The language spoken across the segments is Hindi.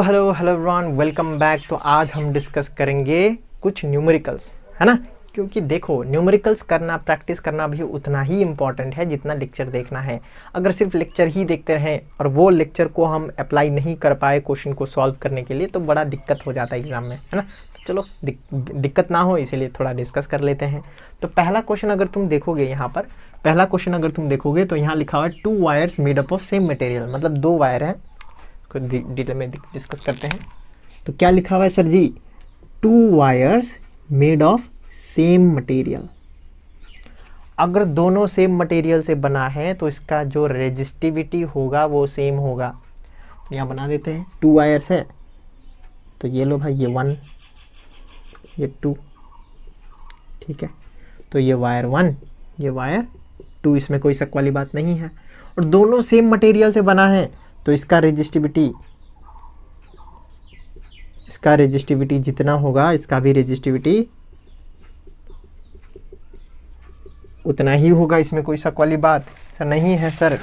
Hello everyone, welcome back. तो आज हम डिस्कस करेंगे कुछ न्यूमेरिकल्स, है ना। क्योंकि देखो, न्यूमेरिकल्स करना, प्रैक्टिस करना भी उतना ही इम्पॉर्टेंट है जितना लेक्चर देखना है। अगर सिर्फ लेक्चर ही देखते रहें और वो लेक्चर को हम अप्लाई नहीं कर पाए क्वेश्चन को सॉल्व करने के लिए, तो बड़ा दिक्कत हो जाता है एग्जाम में, है ना। तो चलो दिक्कत ना हो इसीलिए थोड़ा डिस्कस कर लेते हैं। तो पहला क्वेश्चन अगर तुम देखोगे, यहाँ पर पहला क्वेश्चन अगर तुम देखोगे तो यहाँ लिखा हुआ है 2 wires made up of same material. मतलब 2 वायर हैं, डिटेल में डिस्कस करते हैं। तो क्या लिखा हुआ है sir ji? 2 wires made of same material. अगर दोनों सेम मटेरियल से बना है तो इसका जो रेजिस्टिविटी होगा वो सेम होगा। तो यहाँ बना देते हैं, 2 वायर्स है तो ये लो भाई, ये 1 ये 2, ठीक है। तो ये वायर 1 ये वायर 2, इसमें कोई शक वाली बात नहीं है। और दोनों सेम मटेरियल से बना है तो इसका रेजिस्टिविटी जितना होगा, इसका भी रेजिस्टिविटी उतना ही होगा। इसमें कोई शक वाली बात सर नहीं है सर, है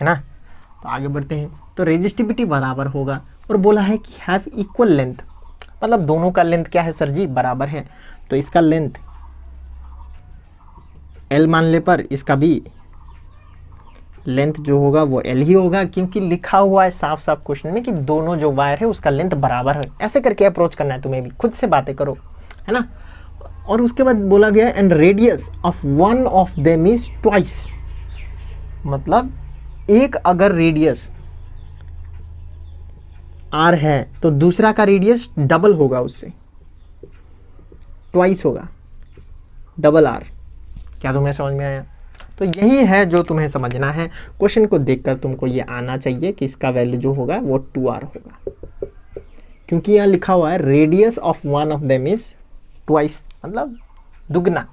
ना। तो आगे बढ़ते हैं। तो रेजिस्टिविटी बराबर होगा और बोला है कि हैव इक्वल लेंथ, मतलब दोनों का लेंथ क्या है सर जी? बराबर है। तो इसका लेंथ L मान ले पर इसका भी लेंथ जो होगा वो L ही होगा, क्योंकि लिखा हुआ है साफ साफ क्वेश्चन में कि दोनों जो वायर है उसका लेंथ बराबर है। ऐसे करके अप्रोच करना है तुम्हें भी, खुद से बातें करो, है ना। और उसके बाद बोला गया and radius of one of them is twice. मतलब एक अगर रेडियस R है तो दूसरा का रेडियस डबल होगा, उससे ट्वाइस होगा, डबल R। क्या तुम्हें समझ में आया? तो यही है जो तुम्हें समझना है। क्वेश्चन को देखकर तुमको ये आना चाहिए कि इसका वैल्यू जो होगा वो 2R होगा, क्योंकि यहाँ लिखा हुआ है radius of one of them is twice, मतलब दुगना।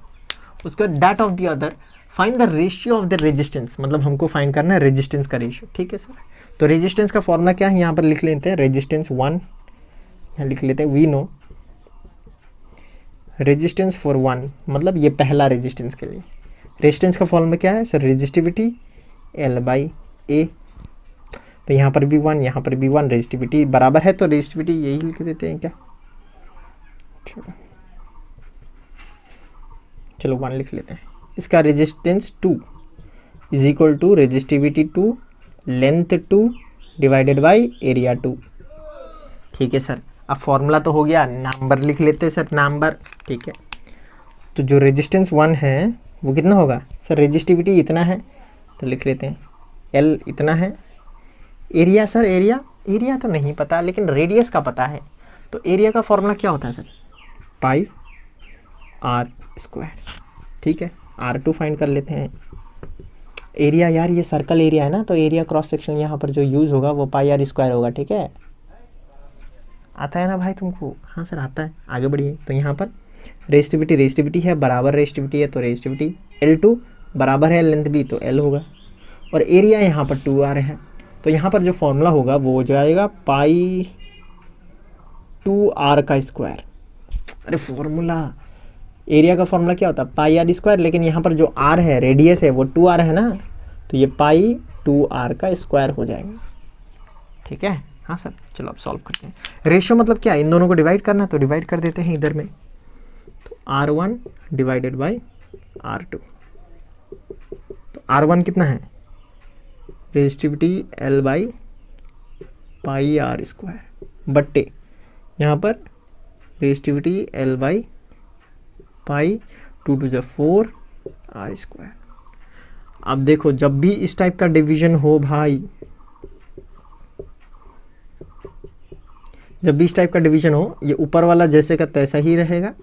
उसके बाद that of the other find the ratio of the resistance, मतलब हमको फाइंड करना है रेजिस्टेंस का रेशियो, ठीक है सर। तो रेजिस्टेंस का फॉर्मूला क्या है यहाँ पर लिख लेते हैं, रेजिस्टेंस 1 यहाँ लिख लेते हैं। वी नो रेजिस्टेंस फॉर 1, मतलब ये पहला रेजिस्टेंस के लिए। रेजिस्टेंस का फॉर्मूला क्या है सर? Resistivity L/A। तो यहाँ पर भी 1 यहाँ पर भी 1, रेजिस्टिविटी बराबर है तो रेजिस्टिविटी यही लिख देते हैं क्या? चलो 1 लिख लेते हैं। इसका resistance 2 is equal to resistivity 2 length 2 divided by area 2, ठीक है सर। अब फॉर्मूला तो हो गया, नंबर लिख लेते हैं सर, नंबर, ठीक है। तो जो रेजिस्टेंस 1 है वो कितना होगा सर? रेजिस्टिविटी इतना है तो लिख लेते हैं L इतना है। एरिया सर, एरिया तो नहीं पता, लेकिन रेडियस का पता है। तो एरिया का फॉर्मूला क्या होता है सर? पाई R², ठीक है। R2 फाइंड कर लेते हैं। एरिया यार ये सर्कल एरिया है ना, तो एरिया क्रॉस सेक्शन यहाँ पर जो यूज़ होगा वो πr² होगा, ठीक है। आता है ना भाई तुमको? हाँ सर आता है। आगे बढ़िए। तो यहाँ पर रेजिस्टिविटी है, बराबर रेजिस्टिविटी है तो रेजिस्टिविटी L2 बराबर है लेंथ भी, तो L होगा। और एरिया यहाँ पर 2R है, तो यहाँ पर जो फॉर्मूला होगा वो हो जाएगा π2R²। अरे फॉर्मूला, एरिया का फॉर्मूला क्या होता है? πr², लेकिन यहाँ पर जो R है, रेडियस है, वो 2R है ना, तो ये π2R² हो जाएगा, ठीक है। हाँ सर, चलो अब सॉल्व करते हैं। रेशियो मतलब क्या? इन दोनों को डिवाइड करना, तो डिवाइड कर देते हैं इधर में। तो R1 डिवाइडेड बाई R2। तो R1 कितना है? रेजिस्टिविटी L/πr², बट्टे यहाँ पर रेजिस्टिविटी L/π2 to 4 R²। अब देखो, जब भी इस टाइप का डिवीजन हो भाई, जब भी इस टाइप का डिवीजन हो, ये ऊपर वाला जैसे का तैसा ही रहेगा,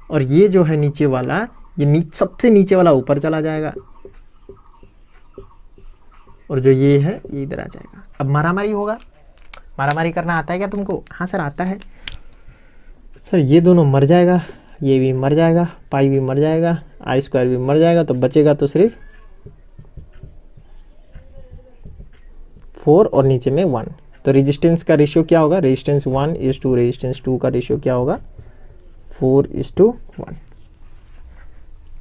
और ये जो है नीचे वाला, ये सबसे नीचे वाला ऊपर चला जाएगा, और जो ये है ये इधर आ जाएगा। अब मारामारी होगा। मारामारी करना आता है क्या तुमको? हाँ सर आता है सर। ये दोनों मर जाएगा, ये भी मर जाएगा, पाई भी मर जाएगा, R² भी मर जाएगा, तो बचेगा तो सिर्फ 4 और नीचे में 1। तो रेजिस्टेंस का रेशियो क्या होगा? रेजिस्टेंस 1 इज टू रेजिस्टेंस 2 का रेशियो क्या होगा? 4:1।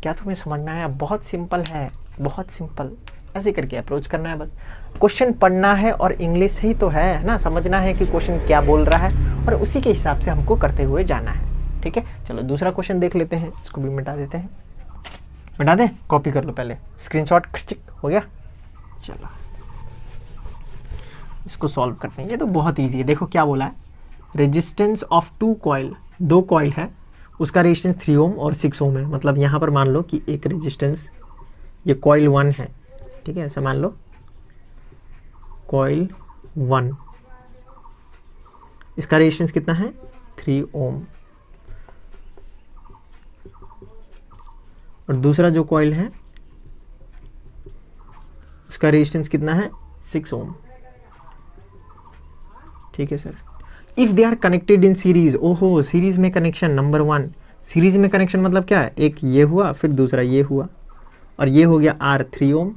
क्या तुम्हें समझ में आया? बहुत सिंपल है, बहुत सिंपल। ऐसे करके अप्रोच करना है बस। क्वेश्चन पढ़ना है और इंग्लिश ही तो है ना, समझना है कि क्वेश्चन क्या बोल रहा है और उसी के हिसाब से हमको करते हुए जाना है। ठीक है, चलो दूसरा क्वेश्चन देख लेते हैं। इसको भी मिटा देते हैं, मिटा दें, कॉपी कर लो पहले, स्क्रीनशॉट हो गया। चलो इसको सॉल्व करते हैं। ये तो बहुत ईजी है। देखो क्या बोला है, रेजिस्टेंस ऑफ 2 कॉइल, 2 कॉइल है, उसका रेजिस्टेंस 3 ओम और 6 ओम है। मतलब यहाँ पर मान लो कि एक रेजिस्टेंस, ये कॉइल 1 है, ठीक है, ऐसा मान लो कॉइल 1, इसका रेजिस्टेंस कितना है 3 ओम, और दूसरा जो कॉइल है उसका रेजिस्टेंस कितना है 6 ओम। ठीक है sir, if they are connected in series, ओहो सीरीज में कनेक्शन नंबर 1, सीरीज में कनेक्शन मतलब क्या है, एक ये हुआ फिर दूसरा ये हुआ, और ये हो गया R 3 ओम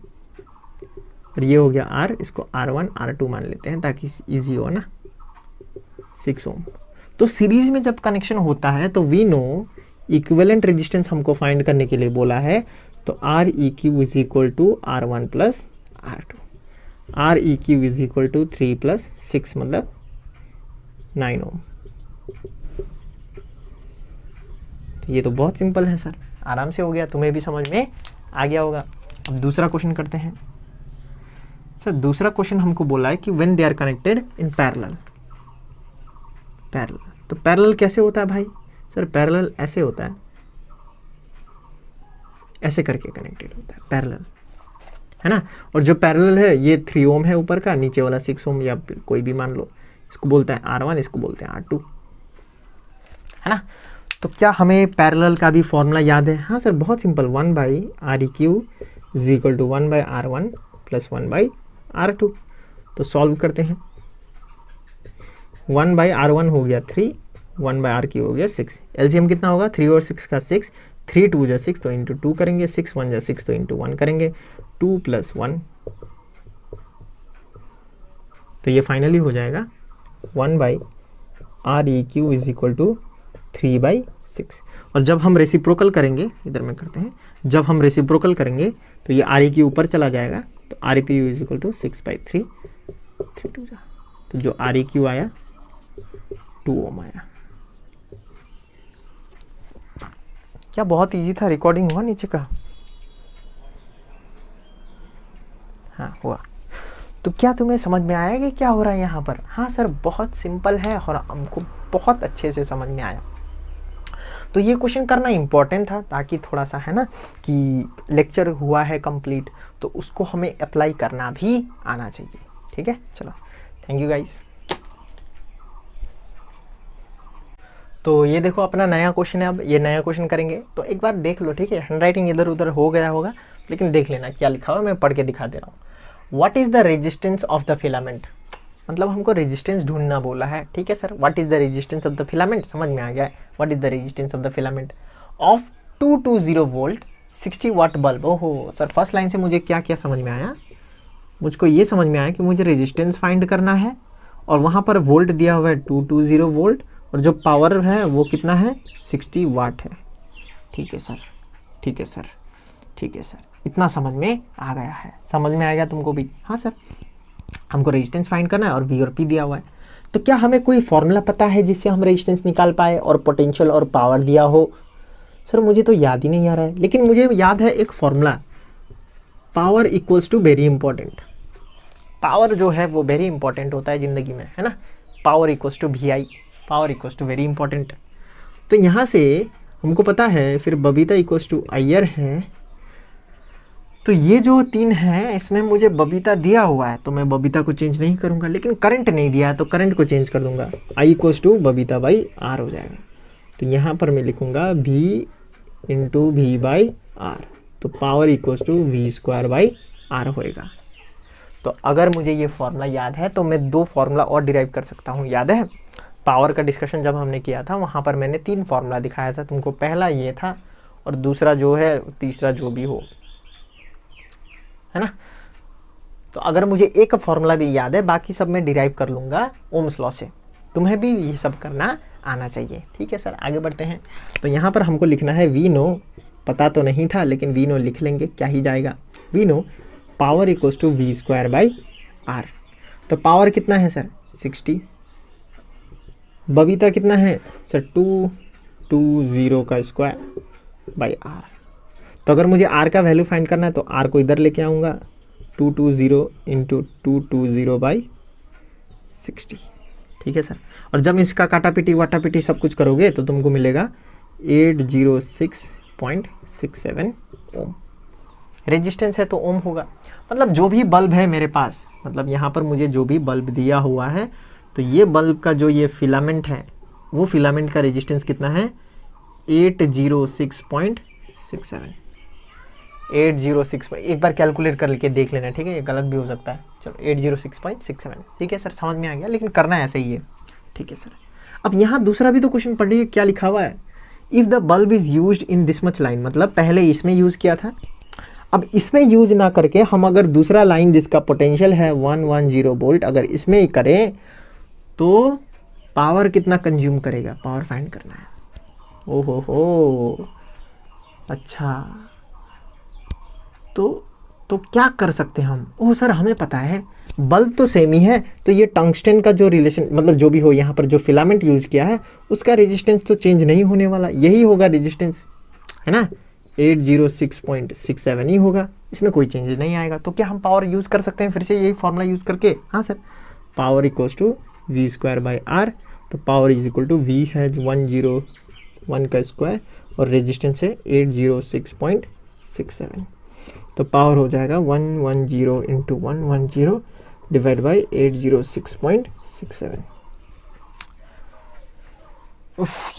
और ये हो गया R, इसको R1 R2 मान लेते हैं ताकि इजी हो ना, 6 ओम। तो सीरीज में जब कनेक्शन होता है तो वी नो इक्विवेलेंट रेजिस्टेंस हमको फाइंड करने के लिए बोला है, तो R eq is equal to R1 plus R2, R eq is equal to 3 plus 6 मतलब 9 ओम। तो ये तो बहुत सिंपल है सर, आराम से हो गया, तुम्हें भी समझ में आ गया होगा। अब दूसरा क्वेश्चन करते हैं सर। दूसरा क्वेश्चन हमको बोला है कि when they are connected in parallel, parallel तो पैरेलल कैसे होता है भाई सर, पैरेलल ऐसे होता है, ऐसे करके कनेक्टेड होता है पैरेलल, है ना। और जो पैरेलल है ये 3 ओम है ऊपर का, नीचे वाला 6 ओम या कोई भी मान लो, इसको बोलते हैं R1, इसको बोलते हैं R2, है ना। तो क्या हमें पैरेलल का भी फॉर्मूला याद है? हाँ सर बहुत simple, 1 by Req is equal to 1 by R1 plus 1 by R2। तो सॉल्व करते हैं, 1 बाई R1 हो गया 3, 1 बाई RQ हो गया 6, एलसीएम कितना होगा 3 और 6 का 6, 3 2 जा 6 तो इंटू 2 करेंगे, 6 1 जा 6 तो इंटू 1 करेंगे, 2 प्लस 1, तो ये फाइनली हो जाएगा 1 by Req is equal to 3 by 6। और जब हम रेसिप्रोकल करेंगे, इधर में करते हैं, जब हम रेसिप्रोकल करेंगे तो ये Req ऊपर चला जाएगा, तो Req is equal to 6 by 3, 3 2 जा, तो जो Req आया 2 ओम आया। क्या बहुत इजी था, रिकॉर्डिंग हुआ नीचे का? हाँ हुआ। तो क्या तुम्हें समझ में आया कि क्या हो रहा है यहाँ पर? हाँ सर बहुत सिंपल है और हमको बहुत अच्छे से समझ में आया। तो ये क्वेश्चन करना इम्पोर्टेंट था ताकि थोड़ा सा है ना कि लेक्चर हुआ है कंप्लीट, तो उसको हमें अप्लाई करना भी आना चाहिए। ठीक है, चलो थैंक यू गाइस। तो ये देखो अपना नया क्वेश्चन है, अब ये नया क्वेश्चन करेंगे तो एक बार देख लो, ठीक है। हैंडराइटिंग इधर उधर हो गया होगा लेकिन देख लेना क्या लिखा हुआ है, मैं पढ़ के दिखा दे रहा हूँ। What is the resistance of the filament, मतलब हमको रेजिस्टेंस ढूंढना बोला है। ठीक है sir, what is the resistance of the filament, समझ में आ गया है। What is the resistance of the filament of 220 volt 60 watt bulb. ओहो सर फर्स्ट लाइन से मुझे क्या क्या समझ में आया, मुझको ये समझ में आया कि मुझे रेजिस्टेंस फाइंड करना है और वहाँ पर वोल्ट दिया हुआ है 220 वोल्ट और जो पावर है वो कितना है 60 वाट है। ठीक है सर, ठीक है सर, ठीक है सर, इतना समझ में आ गया है, समझ में आ गया तुमको भी? हाँ सर, हमको रेजिस्टेंस फाइंड करना है और वी और पी दिया हुआ है। तो क्या हमें कोई फॉर्मूला पता है जिससे हम रेजिस्टेंस निकाल पाए और पोटेंशियल और पावर दिया हो? सर मुझे तो याद ही नहीं आ रहा है, लेकिन मुझे याद है एक formula, power equals to very important. Power जो है वो वेरी इंपॉर्टेंट होता है ज़िंदगी में, है ना। Power equals to VI, power equals to very important. तो यहाँ से हमको पता है, फिर बबीता इक्वल्स टू IR है। तो ये जो 3 है इसमें मुझे बबीता दिया हुआ है तो मैं बबीता को चेंज नहीं करूँगा, लेकिन करंट नहीं दिया है तो करंट को चेंज कर दूंगा, I इक्वल्स टू बबीता बाई R हो जाएगा। तो यहाँ पर मैं लिखूँगा V into V by R, तो power equals to V square by R होएगा। तो अगर मुझे ये फॉर्मूला याद है तो मैं 2 फार्मूला और डिराइव कर सकता हूँ। याद है पावर का डिस्कशन जब हमने किया था वहाँ पर मैंने 3 फार्मूला दिखाया था तुमको, पहला ये था और दूसरा जो है तीसरा जो भी हो, है ना। तो अगर मुझे एक फार्मूला भी याद है बाकी सब मैं डिराइव कर लूँगा ओम्स लॉ से, तुम्हें भी ये सब करना आना चाहिए। ठीक है सर, आगे बढ़ते हैं। तो यहाँ पर हमको लिखना है वी नो, पता तो नहीं था लेकिन वी नो लिख लेंगे, क्या ही जाएगा। We know power equals to V square by R. तो पावर कितना है सर 60, बबीता कितना है सर 220 का स्क्वायर बाई आर। तो अगर मुझे आर का वैल्यू फाइंड करना है तो आर को इधर लेके आऊँगा 220 इंटू 220 बाई 60, ठीक है सर। और जब इसका काटा पीटी वाटा पीटी सब कुछ करोगे तो तुमको मिलेगा 806.67 ओम। रेजिस्टेंस है तो ओम होगा, मतलब जो भी बल्ब है मेरे पास, मतलब यहाँ पर मुझे जो भी बल्ब दिया हुआ है तो ये बल्ब का जो ये फिलामेंट है वो फिलामेंट का रेजिस्टेंस कितना है 806.67। 806, एक बार कैलकुलेट करके देख लेना, ठीक है, ये गलत भी हो सकता है। चलो 806.67, ठीक है सर, समझ में आ गया, लेकिन करना ऐसा ही है, ठीक है सर। अब यहाँ दूसरा भी तो क्वेश्चन पढ़िए क्या लिखा हुआ है, if the bulb is used in this much line, मतलब पहले इसमें यूज़ किया था, अब इसमें यूज ना करके हम अगर दूसरा लाइन जिसका पोटेंशियल है 110 वोल्ट अगर इसमें ही करें तो पावर कितना कंज्यूम करेगा, पावर फाइंड करना है। ओहो हो, अच्छा, तो क्या कर सकते हैं हम? ओह सर हमें पता है बल्ब तो सेम ही है, तो ये टंगस्टन का जो रिलेशन, मतलब जो भी हो यहाँ पर जो फिलामेंट यूज किया है उसका रेजिस्टेंस तो चेंज नहीं होने वाला, यही होगा रेजिस्टेंस, है ना, 806.67 ही होगा, इसमें कोई चेंज नहीं आएगा। तो क्या हम पावर यूज़ कर सकते हैं फिर से यही फॉर्मूला यूज़ करके? हाँ sir, power equals to V square by R. तो power is equal to V है 101 का स्क्वायर और रेजिस्टेंस है 806.67, तो पावर हो जाएगा 110 इंटू 110 डिवाइड बाई 806.67।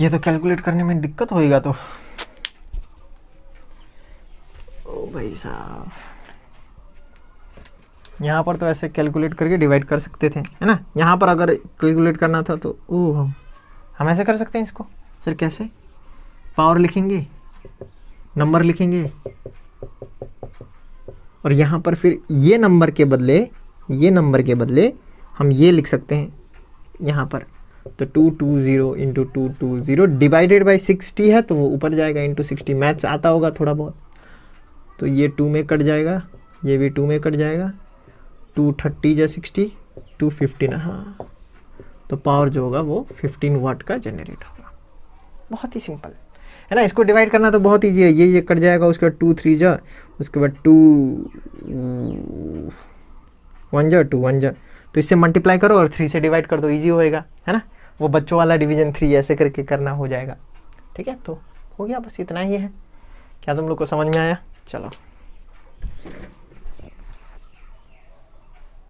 ये तो कैलकुलेट करने में दिक्कत होएगा तो ओ भाई साहब, यहाँ पर तो ऐसे कैलकुलेट करके डिवाइड कर सकते थे, है ना। यहाँ पर अगर कैलकुलेट करना था तो हम ऐसे कर सकते हैं इसको। सर कैसे? पावर लिखेंगे, नंबर लिखेंगे और यहाँ पर फिर ये नंबर के बदले हम ये लिख सकते हैं यहाँ पर, तो 220 इंटू 220 डिवाइडेड बाई 60 है तो वो ऊपर जाएगा इंटू 60। मैथ्स आता होगा थोड़ा बहुत, तो ये 2 में कट जाएगा, ये भी 2 में कट जाएगा, 230 या 60, 215, हाँ, तो पावर जो होगा वो 15 वाट का जनरेट होगा। बहुत ही सिंपल है ना, इसको डिवाइड करना तो बहुत ईजी है, ये कट जाएगा, उसके बाद 2 3 जा, उसके बाद 2 1 जा, 2 1 जा, तो इससे मल्टीप्लाई करो और 3 से डिवाइड कर दो, ईजी होएगा, है ना। वो बच्चों वाला डिवीजन 3 ऐसे करके करना हो जाएगा, ठीक है। तो हो गया, बस इतना ही है। क्या तुम लोग को समझ में आया? चलो।